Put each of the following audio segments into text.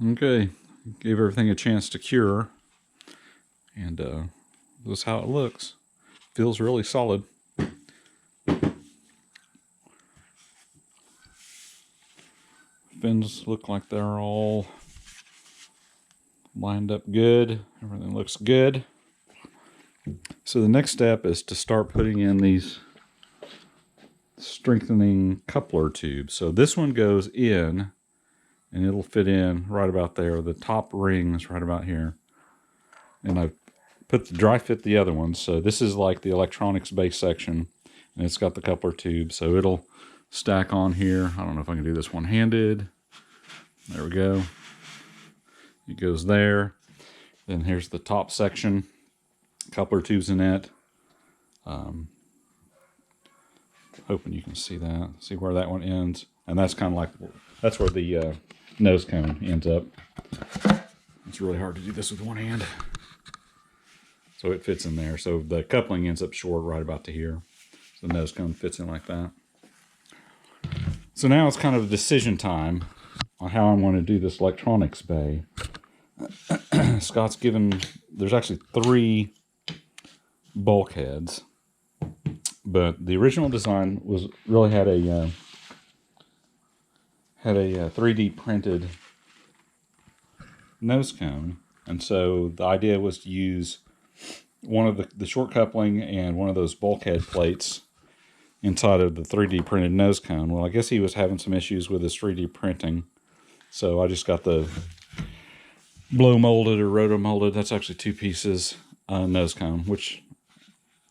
Okay, gave everything a chance to cure, and this is how it looks. Feels really solid. Fins look like they're all lined up good. Everything looks good. So the next step is to start putting in these strengthening coupler tubes. So this one goes in, and it'll fit in right about there. The top ring is right about here. And I've put the dry fit the other one. So this is like the electronics base section, and it's got the coupler tube. So it'll stack on here. I don't know if I can do this one-handed. There we go. It goes there. Then here's the top section. Coupler tubes in it. Hoping you can see that. See where that one ends. And that's kind of like, that's where the nose cone ends up. It's really hard to do this with one hand. So it fits in there. So the coupling ends up short right about to here. So the nose cone fits in like that. So now it's kind of decision time on how I want to do this electronics bay. Scott's given, there's actually 3 bulkheads. But the original design was really had a 3D printed nose cone, and so the idea was to use one of the short coupling and one of those bulkhead plates inside of the 3D printed nose cone. Well, I guess he was having some issues with his 3D printing, so I just got the blow molded or roto molded. That's actually 2 pieces nose cone, which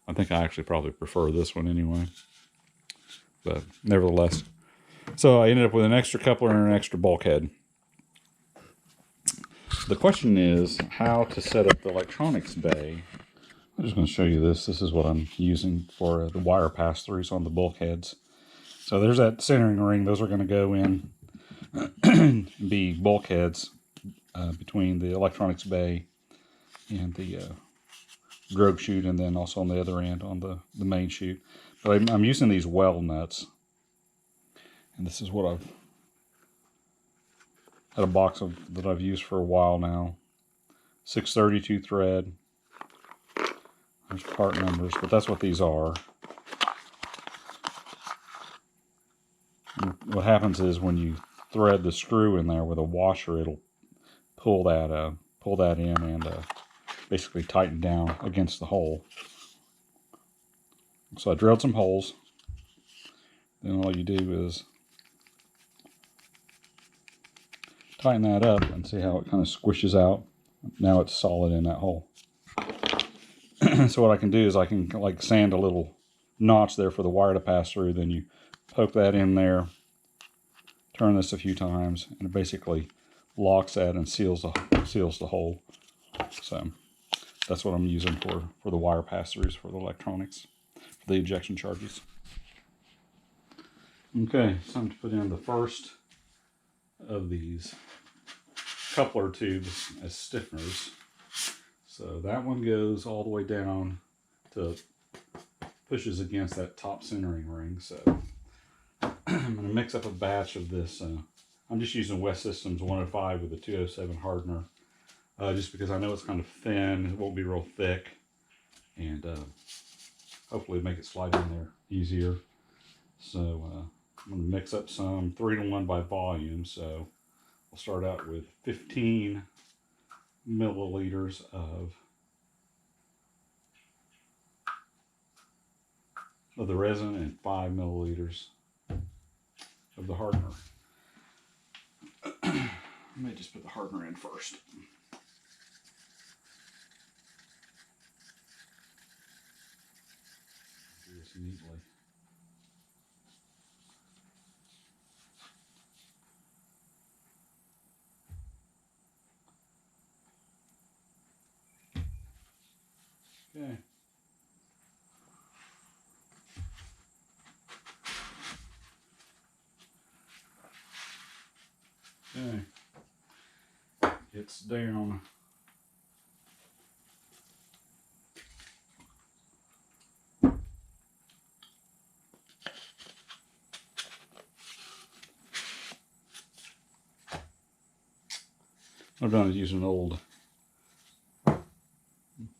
I think I actually probably prefer this one anyway. But nevertheless. So I ended up with an extra coupler and an extra bulkhead. The question is how to set up the electronics bay. I'm just going to show you this. This is what I'm using for the wire pass-throughs on the bulkheads. So there's that centering ring. Those are going to go in and be bulkheads between the electronics bay and the drogue chute, and then also on the other end on the main chute. But I'm using these weld nuts, and this is what I've had a box of that I've used for a while now. 632 thread. There's part numbers, but that's what these are. And what happens is when you thread the screw in there with a washer, it'll pull that in and basically tighten down against the hole. So I drilled some holes. Then all you do is tighten that up and see how it kind of squishes out. Now it's solid in that hole. So what I can do is I can like sand a little notch there for the wire to pass through. Then you poke that in there, turn this a few times, and it basically locks that and seals the hole. So that's what I'm using for the wire pass-throughs for the electronics, for the ejection charges. Okay, it's time to put in the first of these coupler tubes as stiffeners. So that one goes all the way down to pushes against that top centering ring. So I'm going to mix up a batch of this. I'm just using West Systems 105 with a 207 hardener, just because I know it's kind of thin. It won't be real thick, and hopefully make it slide in there easier. So I'm going to mix up some 3-to-1 by volume. So we'll start out with 15 milliliters of the resin and 5 milliliters of the hardener. I may just put the hardener in first. Do this neatly. Okay. Okay. It's down. I've done is use an old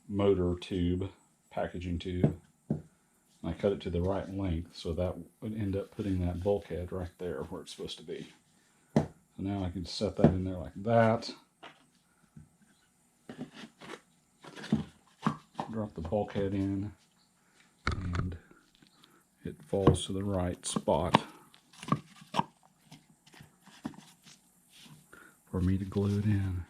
motor tube, packaging tube. I cut it to the right length, so that would end up putting that bulkhead right there where it's supposed to be. So now I can set that in there like that. Drop the bulkhead in, and it falls to the right spot for me to glue it in.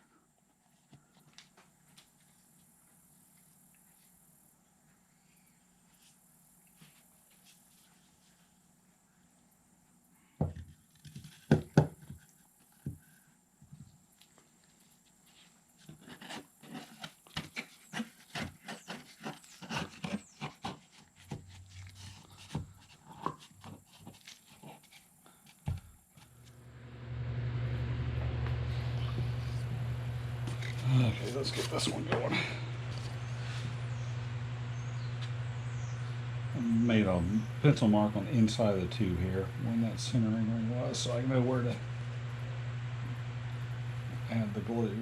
Okay, let's get this one going. I made a pencil mark on the inside of the tube here, when that centering ring was, so I know where to add the glue.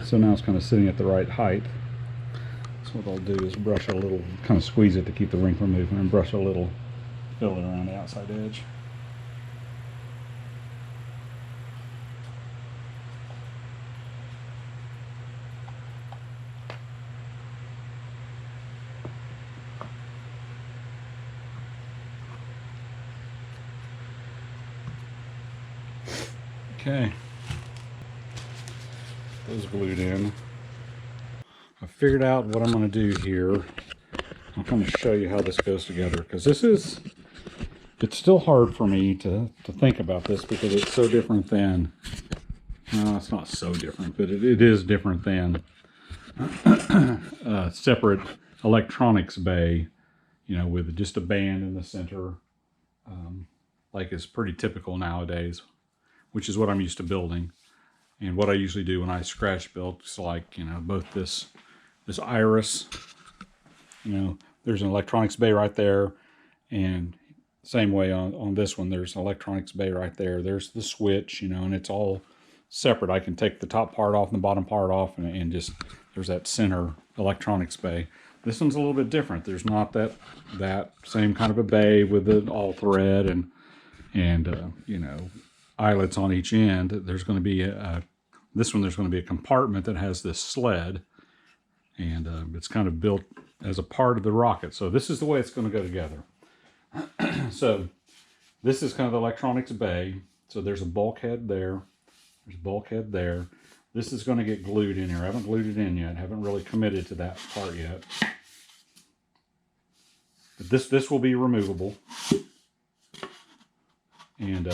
So now it's kind of sitting at the right height. So what I'll do is brush a little, kind of squeeze it to keep the ring from moving, and brush a little fillet around the outside edge. Okay, those glued in. I figured out what I'm going to do here. I'll kind of show you how this goes together, because it's still hard for me to think about this, because it's so different than, no, it's not so different, but it is different than a separate electronics bay, you know, with just a band in the center, like is pretty typical nowadays, which is what I'm used to building. And what I usually do when I scratch build is, like, you know, both this iris, you know, there's an electronics bay right there, and same way on this one, there's an electronics bay right there. There's the switch, you know, and it's all separate. I can take the top part off and the bottom part off, and just, there's that center electronics bay. This one's a little bit different. There's not that same kind of a bay with the all thread and you know, eyelets on each end. There's going to be this one, there's going to be a compartment that has this sled, and it's kind of built as a part of the rocket. So this is the way it's going to go together. So this is kind of the electronics bay. So there's a bulkhead there. There's a bulkhead there. This is going to get glued in here. I haven't glued it in yet. I haven't really committed to that part yet. But this will be removable. And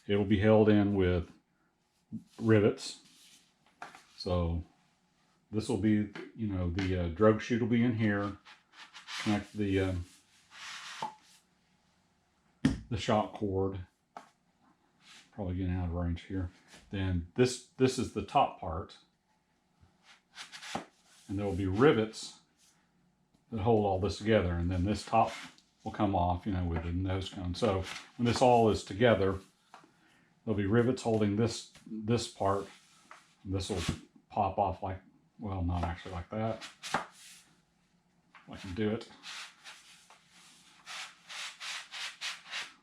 it will be held in with rivets. So this will be, you know, the drogue chute will be in here. Connect the shock cord. Probably getting out of range here. Then this is the top part, and there will be rivets that hold all this together, and then this top will come off, you know, with the nose cone. So when this all is together, there'll be rivets holding this part. This will pop off like, well, not actually like that. I can do it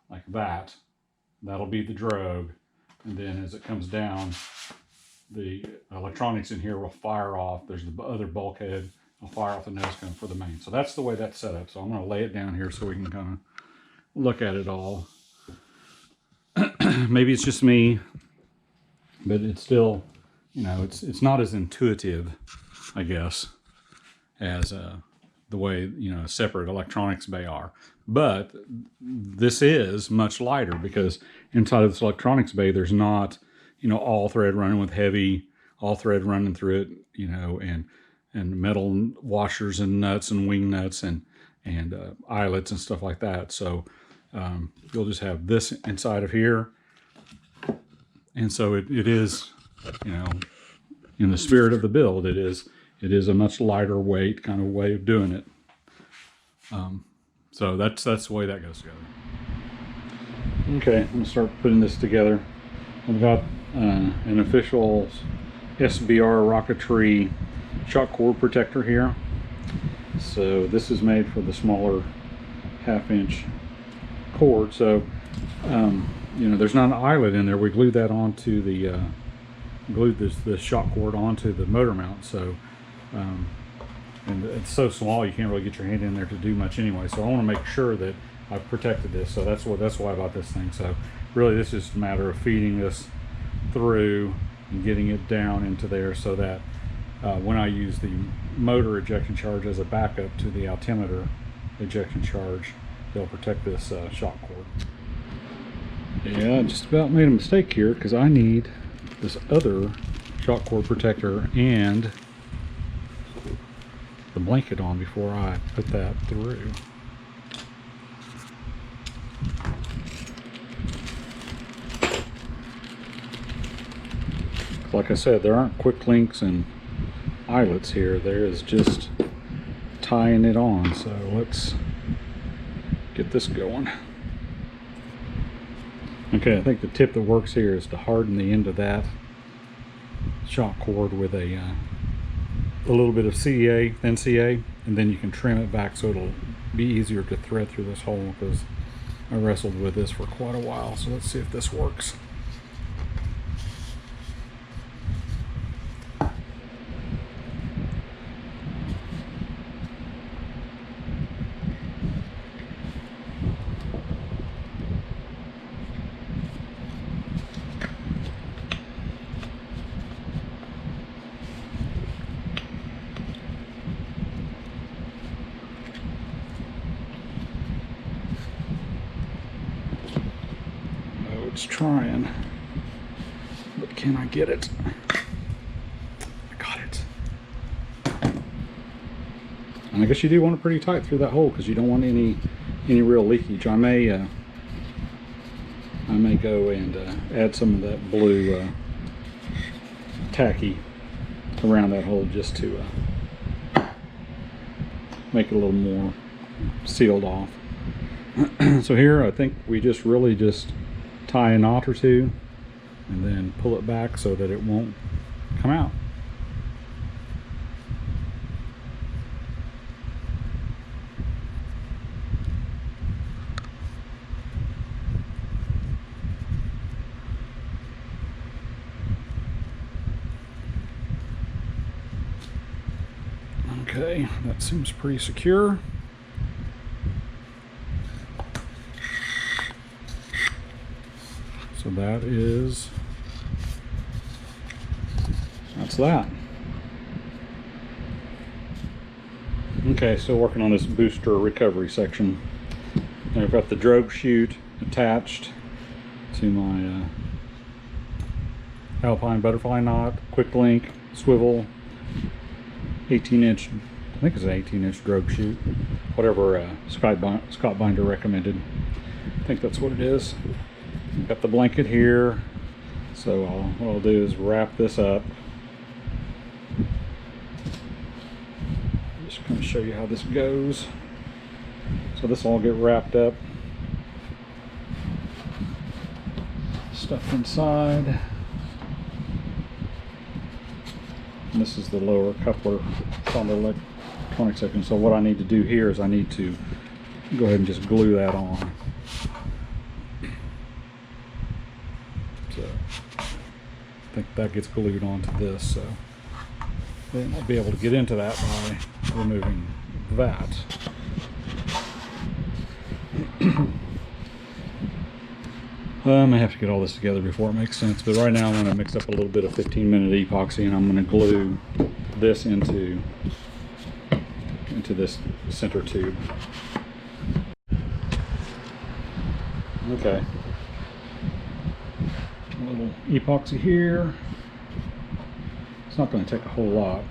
like that. That'll be the drogue. And then as it comes down, the electronics in here will fire off. There's the other bulkhead. I'll fire off the nose cone for the main. So that's the way that's set up. So I'm going to lay it down here so we can kind of look at it all. Maybe it's just me, but it's still, you know, it's not as intuitive, I guess, as the way, you know, separate electronics bay are. But this is much lighter, because inside of this electronics bay, there's not, you know, all thread running with heavy, all thread running through it, you know, and metal washers and nuts and wing nuts and eyelets and stuff like that. So you'll just have this inside of here. And so it is, you know, in the spirit of the build, it is a much lighter weight kind of way of doing it. So that's the way that goes together. Okay, I'm gonna start putting this together. I've got an official SBR Rocketry shock cord protector here. So this is made for the smaller 1/2-inch cord. So you know, there's not an eyelet in there. We glued that onto the glued this shock cord onto the motor mount. So and it's so small you can't really get your hand in there to do much anyway. So I want to make sure that I've protected this. So that's why I bought this thing. So really, this is just a matter of feeding this through and getting it down into there, so that when I use the motor ejection charge as a backup to the altimeter ejection charge, they'll protect this shock cord. Yeah, I just about made a mistake here, because I need this other shock cord protector and the blanket on before I put that through. Like I said, there aren't quick links and eyelets here. There is just tying it on. So let's get this going. Okay, I think the tip that works here is to harden the end of that shock cord with a little bit of CA, thin CA, and then you can trim it back so it'll be easier to thread through this hole, because I wrestled with this for quite a while. So let's see if this works. It's trying, but can I get it? I got it. And I guess you do want it pretty tight through that hole, because you don't want any real leakage. I may go and add some of that blue tacky around that hole, just to make it a little more sealed off. So here I think we just tie a knot or two and then pull it back so that it won't come out. Okay, that seems pretty secure. So that's that. Okay, still working on this booster recovery section. And I've got the drogue chute attached to my Alpine butterfly knot, quick link, swivel, 18-inch, I think it's an 18-inch drogue chute, whatever Scott Binder recommended. I think that's what it is. Got the blanket here, so what I'll do is wrap this up. Just going to show you how this goes. So this will all get wrapped up, stuffed inside. And this is the lower coupler on the electronic section. So what I need to do here is I need to go ahead and just glue that on. So I think that gets glued onto this, so then I'll be able to get into that by removing that. I may have to get all this together before it makes sense, but right now I'm going to mix up a little bit of 15-minute epoxy, and I'm going to glue this into this center tube. Okay. A little epoxy here. It's not going to take a whole lot.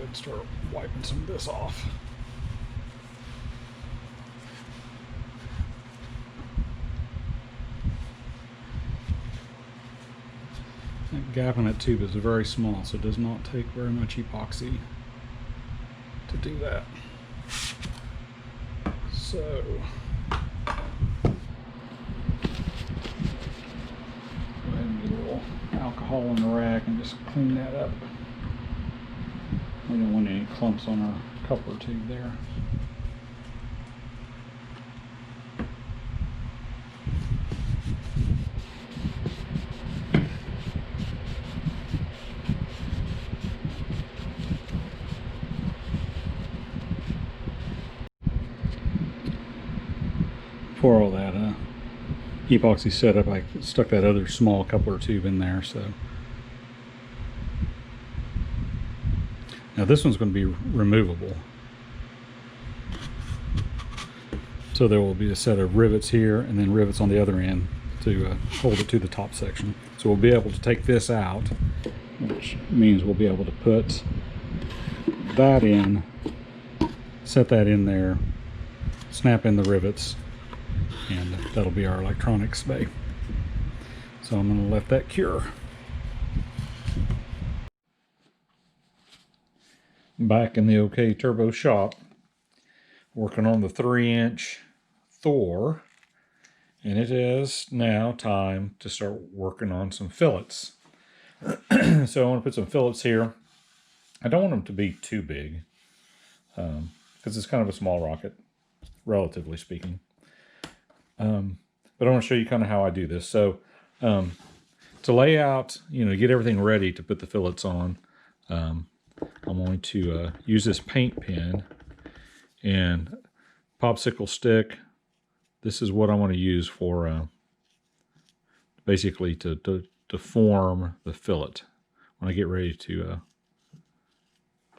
ahead and start wiping some of this off. That gap in that tube is very small, so it does not take very much epoxy to do that. So go ahead and get a little alcohol in the rack and just clean that up. We don't want any clumps on our coupler tube there. For all that epoxy setup, I stuck that other small coupler tube in there. So now this one's going to be removable. So there will be a set of rivets here and then rivets on the other end to hold it to the top section. So we'll be able to take this out, which means we'll be able to put that in, set that in there, snap in the rivets, and that'll be our electronics bay. So I'm going to let that cure. Back in the OK Turbo shop, working on the 3-inch Thor, and it is now time to start working on some fillets. So I want to put some fillets here. I don't want them to be too big because it's kind of a small rocket, relatively speaking. But I want to show you kind of how I do this. So to lay out, get everything ready to put the fillets on, I'm going to use this paint pen and popsicle stick. This is what I want to use for basically to form the fillet when I get ready to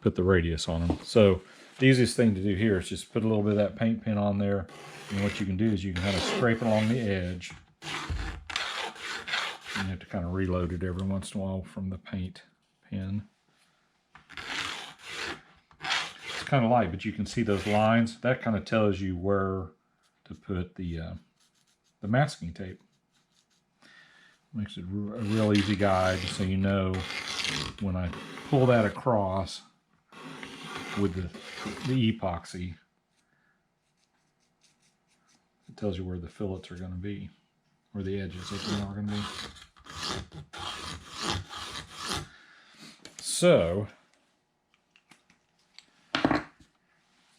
put the radius on them. So the easiest thing to do here is just put a little bit of that paint pen on there. And what you can do is you can kind of scrape it along the edge. And you have to kind of reload it every once in a while from the paint pen. It's kind of light, but you can see those lines. That kind of tells you where to put the masking tape. Makes it a real easy guide, so you know when I pull that across with the epoxy, it tells you where the fillets are going to be, where the edges of them are going to be. So,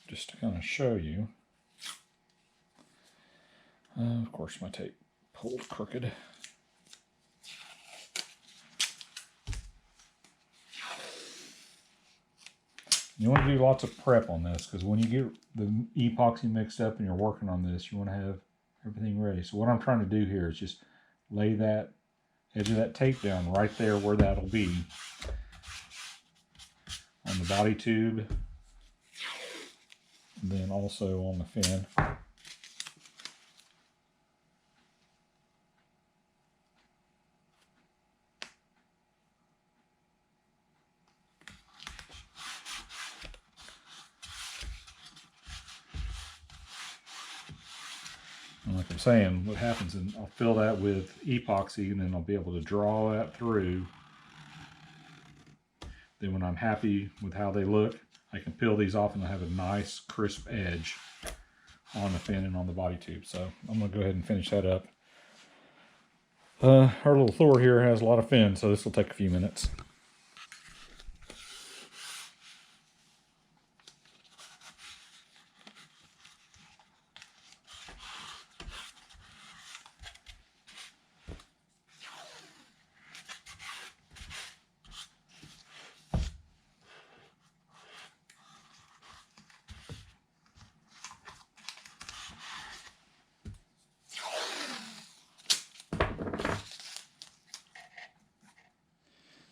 just to kind of show you, of course my tape pulled crooked. You want to do lots of prep on this, because when you get the epoxy mixed up and you're working on this, you want to have everything ready. So what I'm trying to do here is just lay that edge of that tape down right there where that'll be on the body tube, and then also on the fin. And like I'm saying, what happens is I'll fill that with epoxy and then I'll be able to draw that through. Then when I'm happy with how they look, I can peel these off and I have a nice crisp edge on the fin and on the body tube. So I'm going to go ahead and finish that up. Our little Thor here has a lot of fins, so this will take a few minutes.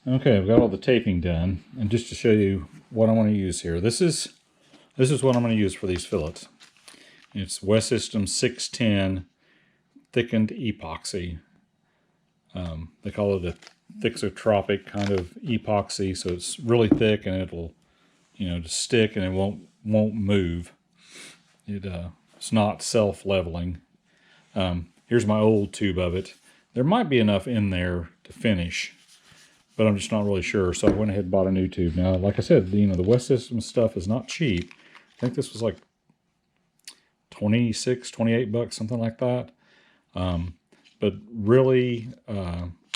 Okay, I've got all the taping done, and just to show you what I want to use here, this is what I'm going to use for these fillets. It's West System 610 thickened epoxy. They call it a thixotropic kind of epoxy, so it's really thick and it'll you know, to stick and it won't move. It's not self-leveling. Here's my old tube of it. There might be enough in there to finish, but I'm just not really sure. So I went ahead and bought a new tube. Now, like I said, you know, the West Systems stuff is not cheap. I think this was like 26, 28 bucks, something like that. But really,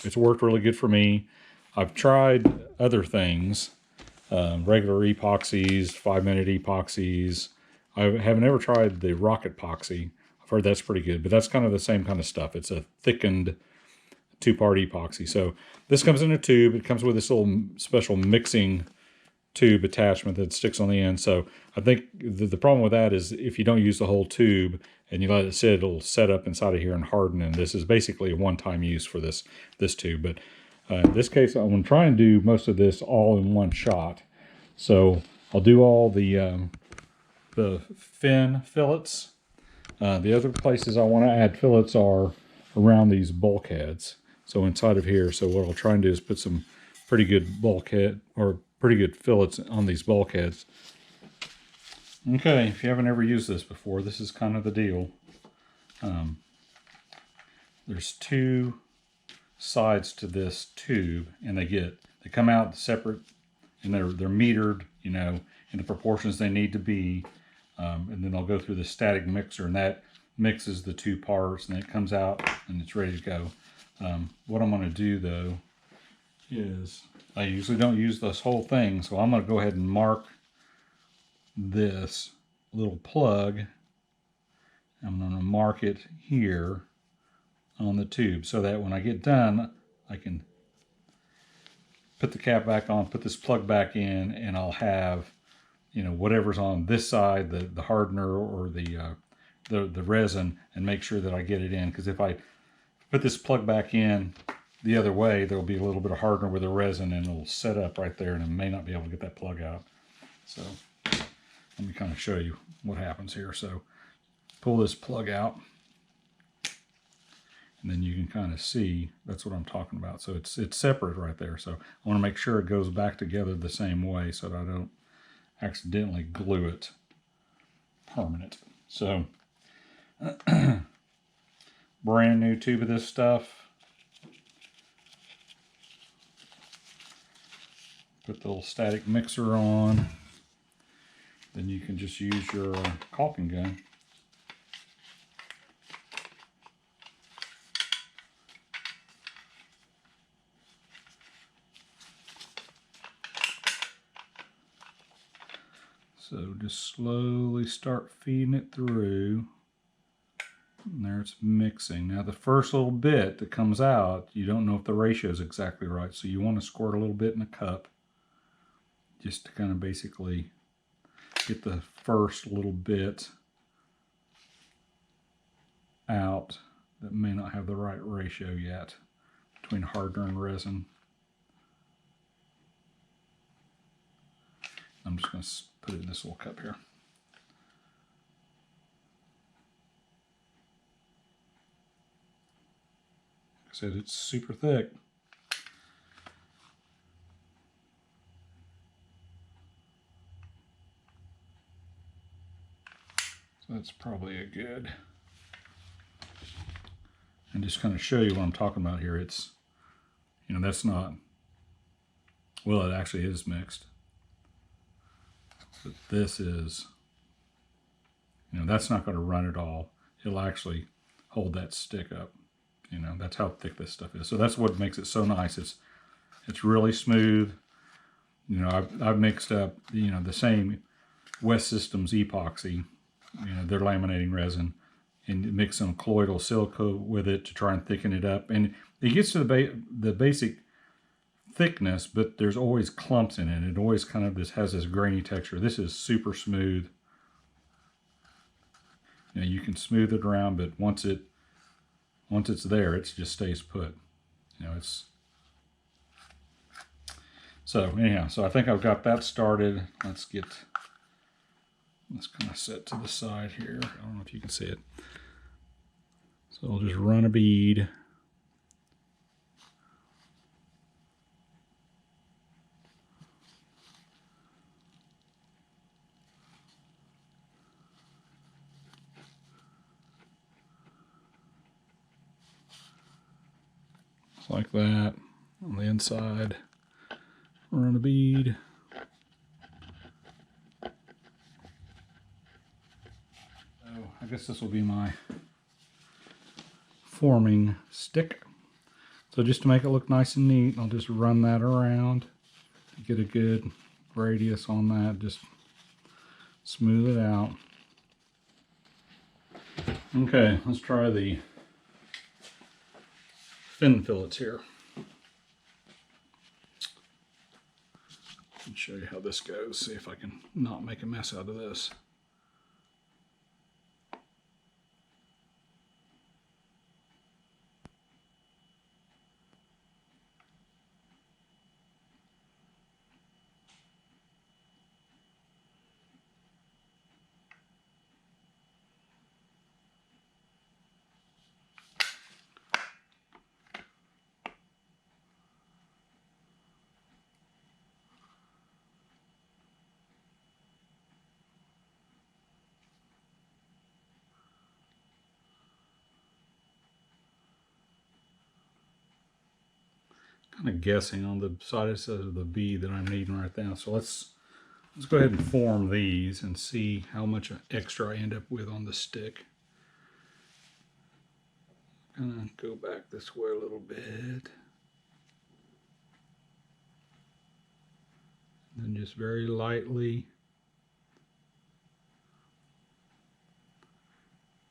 it's worked really good for me. I've tried other things, regular epoxies, 5-minute epoxies. I haven't ever tried the rocket epoxy. I've heard that's pretty good, but that's kind of the same kind of stuff. It's a thickened 2-part epoxy. So this comes in a tube. It comes with this little special mixing tube attachment that sticks on the end. So I think the problem with that is if you don't use the whole tube and you let it sit, it'll set up inside of here and harden. And this is basically a one-time use for this tube. But in this case, I'm going to try and do most of this all in one shot. So I'll do all the fin fillets. The other places I want to add fillets are around these bulkheads. So inside of here, so what I'll try and do is put some pretty good bulkhead or pretty good fillets on these bulkheads. Okay, if you haven't ever used this before, this is kind of the deal. There's 2 sides to this tube, and they come out separate, and they're metered, you know, in the proportions they need to be. And then I'll go through the static mixer, and that mixes the 2 parts, and then it comes out and it's ready to go. What I'm going to do though is I usually don't use this whole thing, so I'm going to go ahead and mark this little plug. I'm going to mark it here on the tube so that when I get done, I can put the cap back on, put this plug back in, and I'll have, you know, whatever's on this side, the hardener or the resin, and make sure that I get it in. Because if I put this plug back in the other way, there'll be a little bit of hardener with the resin, and it'll set up right there, and I may not be able to get that plug out. So let me kind of show you what happens here. So pull this plug out, and then you can kind of see that's what I'm talking about. So it's separate right there. So I want to make sure it goes back together the same way so that I don't accidentally glue it permanent. So brand new tube of this stuff. Put the little static mixer on. Then you can just use your caulking gun. So just slowly start feeding it through. And there it's mixing. Now the first little bit that comes out, you don't know if the ratio is exactly right. So you want to squirt a little bit in a cup just to kind of basically get the first little bit out that may not have the right ratio yet between hardener and resin. I'm just going to put it in this little cup here. Like I said, it's super thick. So that's probably a good. And just kind of show you what I'm talking about here. It's, you know, that's not, well, it actually is mixed. But this is, you know, that's not going to run at all. It'll actually hold that stick up. You know, that's how thick this stuff is. So that's what makes it so nice. It's really smooth. You know, I've mixed up, you know, the same West Systems epoxy, you know, their laminating resin, and mix some colloidal silica with it to try and thicken it up. And it gets to the basic thickness, but there's always clumps in it. It always kind of has this grainy texture. This is super smooth. You know, you can smooth it around, but once it's there, it just stays put. You know, it's. So anyhow, so I think I've got that started. Let's kind of set to the side here. I don't know if you can see it. So I'll just run a bead. like that. On the inside, run a bead. So I guess this will be my forming stick. So just to make it look nice and neat, I'll just run that around to get a good radius on that. Just smooth it out. Okay, let's try the fin fillets here. I'll show you how this goes. See if I can not make a mess out of this. Kind of guessing on the side of the bead that I'm needing right now. So let's go ahead and form these and see how much extra I end up with on the stick. Gonna go back this way a little bit. And then just very lightly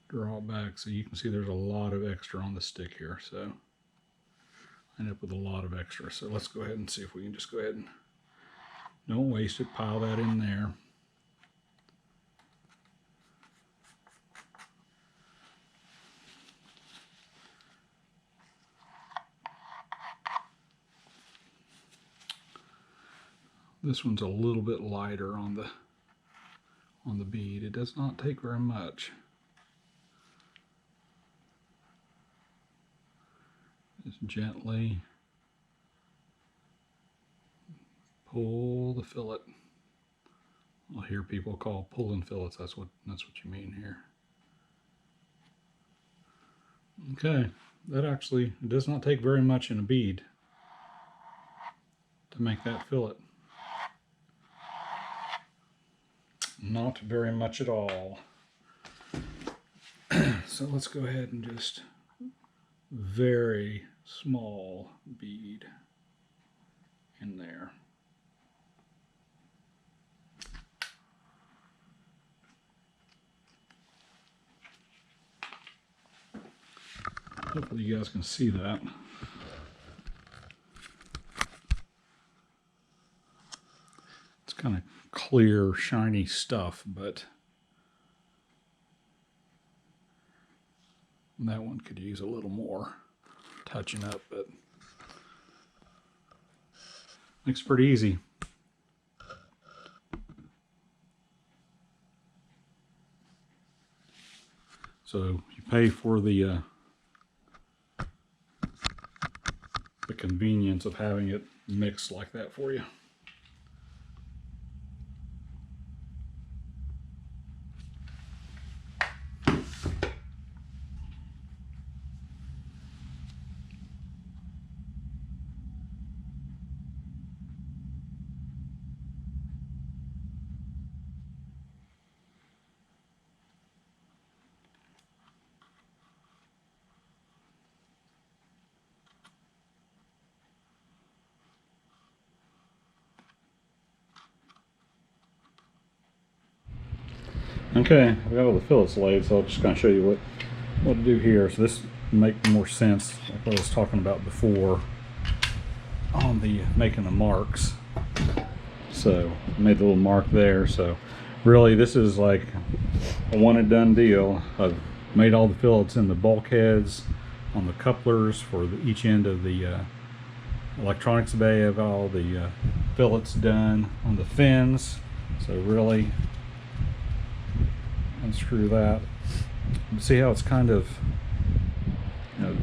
draw it back so you can see there's a lot of extra on the stick here. So I end up with a lot of extra. So let's go ahead and see if we can just go ahead and don't waste it, pile that in there. This one's a little bit lighter on the bead. It does not take very much. Just gently pull the fillet. I'll hear people call pulling fillets. That's what you mean here. Okay, that actually does not take very much in a bead to make that fillet. Not very much at all. So let's go ahead and just very small bead in there. Hopefully you guys can see that. It's kind of clear, shiny stuff, but that one could use a little more touching up, but looks pretty easy. So you pay for the convenience of having it mixed like that for you. Okay, I've got all the fillets laid, so I'll just kind of show you what to do here. So this will make more sense, like what I was talking about before on the making the marks. So I made the little mark there. So really this is like a one and done deal. I've made all the fillets in the bulkheads, on the couplers for each end of the electronics bay. I've got all the fillets done on the fins. So really unscrew that. See how it's kind of, you know,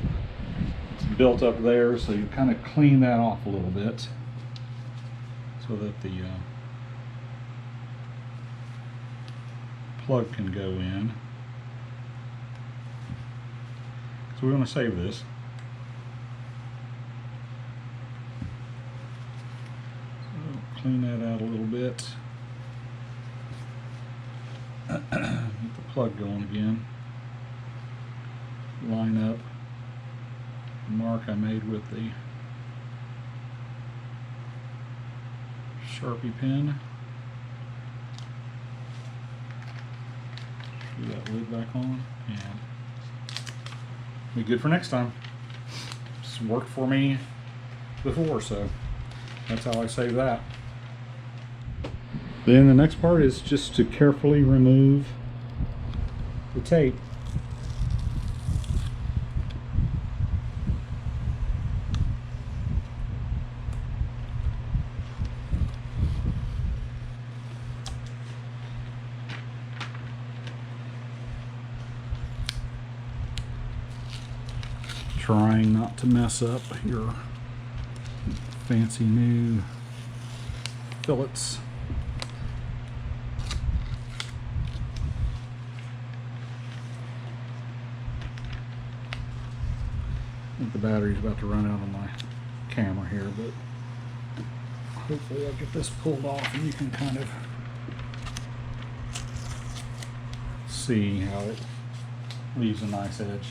it's built up there, so you kind of clean that off a little bit so that the plug can go in. So we want to save this. clean that out a little bit. Get the plug going again. Line up the mark I made with the Sharpie pen. Screw that lid back on and be good for next time. It's worked for me before, so that's how I save that. Then the next part is just to carefully remove the tape. Trying not to mess up your fancy new fillets. I think the battery's about to run out on my camera here, but hopefully I'll get this pulled off and you can kind of see how it leaves a nice edge.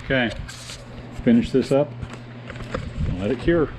Okay, finish this up and let it cure.